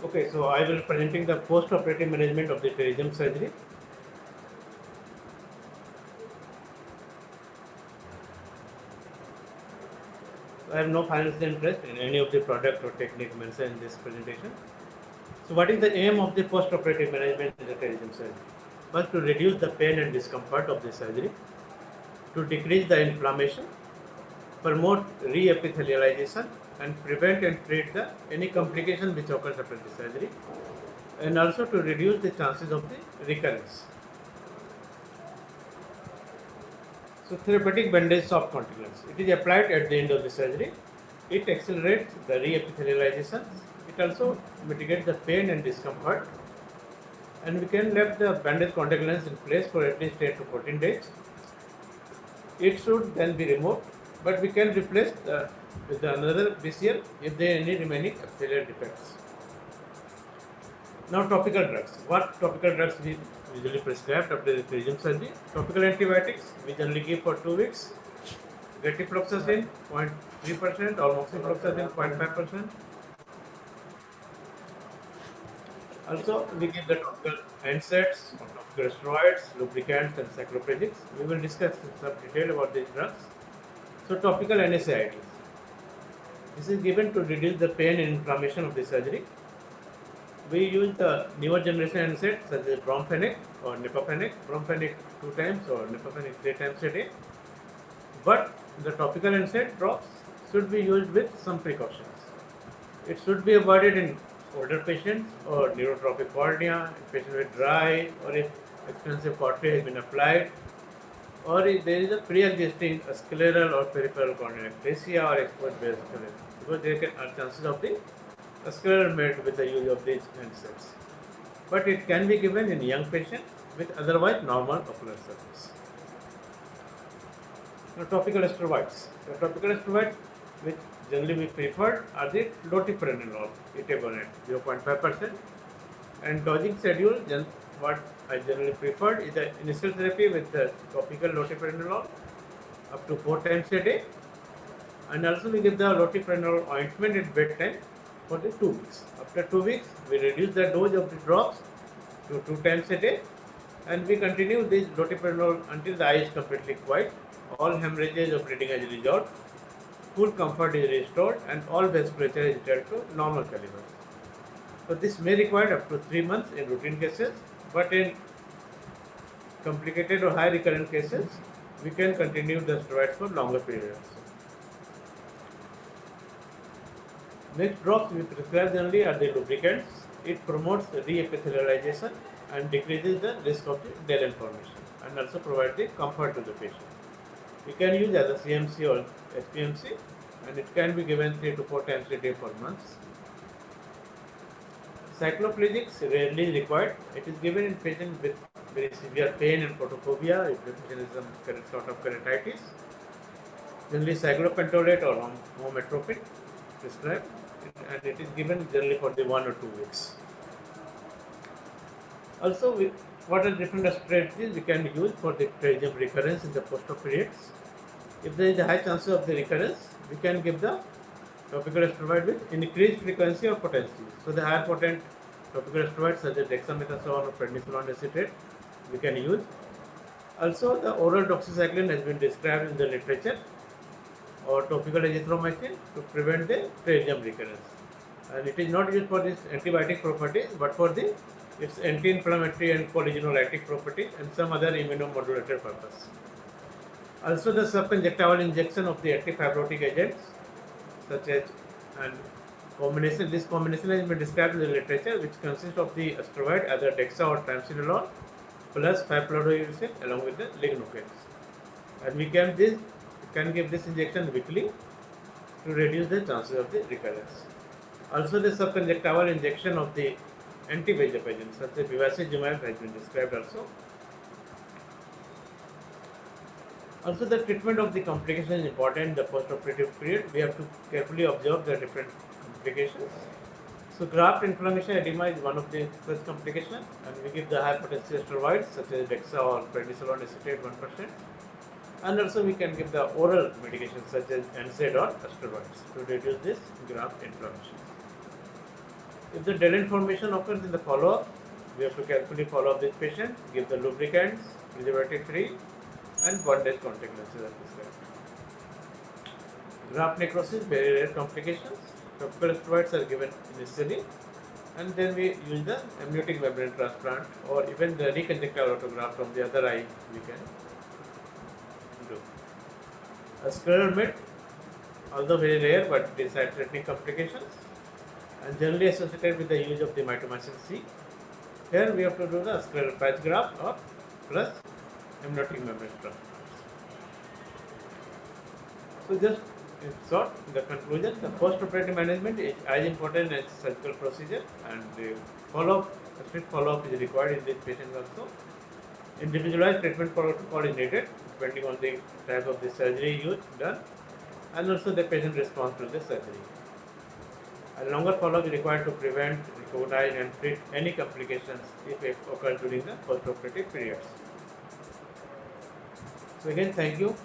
Okay, so I will presenting the post-operative management of the pterygium surgery. I have no financial interest in any of the product or technique mentioned in this presentation. So what is the aim of the post-operative management in the pterygium surgery? First, to reduce the pain and discomfort of the surgery, to decrease the inflammation, promote re-epithelialization, and prevent and treat the any complication which occurs after the surgery, and also to reduce the chances of the recurrence. So therapeutic bandage soft continuance. It is applied at the end of the surgery. It accelerates the re-epithelialization. It also mitigates the pain and discomfort. And we can leave the bandage contact lens in place for at least 8 to 14 days. It should then be removed, but we can replace with another BCL if there are any remaining epithelial defects. Now topical drugs. What topical drugs we usually prescribed after the pterygium surgery? Topical antibiotics we generally give for 2 weeks. Retifloxacin 0.3% or moxifloxacin 0.5%. Also, we give the topical NSAIDs or topical steroids, lubricants, and cycloplegics. We will discuss in some detail about these drugs. So, topical NSAIDs. This is given to reduce the pain and inflammation of the surgery. We use the newer generation NSAIDs such as bromfenic or nepafenic, bromfenic 2 times or nepafenic 3 times a day. But the topical NSAID drops should be used with some precautions. It should be avoided in older patients or neurotrophic cornea, in patients with dry, or if extensive cortea has been applied, or if there is a pre-existing scleral or peripheral corneal ectasia or exposed base sclera, because there are chances of the scleral made with the use of these NSAIDs. But it can be given in young patients with otherwise normal ocular surface. Now, topical steroids. The topical steroids which generally we prefer are the lotiprenolol, etagonate 0.5%, and dosing schedule. What I generally preferred is the initial therapy with the topical lotiprenolol up to 4 times a day, and also we give the lotiprenolol ointment at bedtime for the 2 weeks. After 2 weeks, we reduce the dose of the drops to 2 times a day, and we continue this lotiprenolol until the eye is completely quiet, all hemorrhages of bleeding is resolved, full comfort is restored, and all vasculature is returned to normal caliber. So this may require up to 3 months in routine cases, but in complicated or high recurrent cases, we can continue the steroids for longer periods. Next drops we prescribe generally are the lubricants. It promotes the re-epithelialization and decreases the risk of the Dehlen formation, and also provides the comfort to the patient. We can use as a CMC or HPMC, and it can be given 3 to 4 times a day for months. Cycloplegics rarely required. It is given in patients with very severe pain and photophobia, if the patient is some sort of keratitis. Generally, cyclopentolate or hometropin prescribed, and it is given generally for the 1 or 2 weeks. Also, what are different strategies we can use for the pterygium recurrence in the post-op periods? If there is a high chance of the recurrence, we can give the topical steroid with increased frequency or potency. So the higher potent topical steroids such as dexamethasone or prednisolone acetate we can use. Also, the oral doxycycline has been described in the literature, or topical azithromycin, to prevent the pterygium recurrence. And it is not used for this antibiotic properties, but for the its anti-inflammatory and cholinergic properties and some other immunomodulator purpose. Also, the subconjunctival injection of the antifibrotic agents such as, and combination. This combination has been described in the literature, which consists of the steroid, either dexa or triamcinolone, plus 5-fluorouracil along with the lignocaine. And we can give this injection weekly to reduce the chances of the recurrence. Also, the subconjunctival injection of the anti-VEGF agents such as bevacizumab has been described also. Also, the treatment of the complication is important in the post-operative period. We have to carefully observe the different complications. So, graft inflammation edema is one of the such complications, and we give the high potency steroids such as dexa or prednisolone acetate 1%. And also, we can give the oral medications such as NSAID or steroids to reduce this graft inflammation. If the delayed formation occurs in the follow-up, we have to carefully follow up this patient, give the lubricants, preservative-free, and bondage contact lenses are prescribed. Graft necrosis, very rare complications. Topical steroids are given initially, and then we use the amniotic membrane transplant or even the reconjunctival autograft from the other eye we can do. A scleral met, although very rare, but it is sight-threatening complications and generally associated with the use of the mitomycin C. Here we have to do the scleral patch graft or plus amniotic membrane transplant. So just in short, in the conclusion, the post-operative management is as important as surgical procedure, and strict follow-up is required in this patient also. Individualized treatment protocol is needed depending on the type of the surgery used done, and also the patient response to the surgery. A longer follow-up is required to prevent, recognize, and treat any complications if it occurs during the post-operative periods. So again, thank you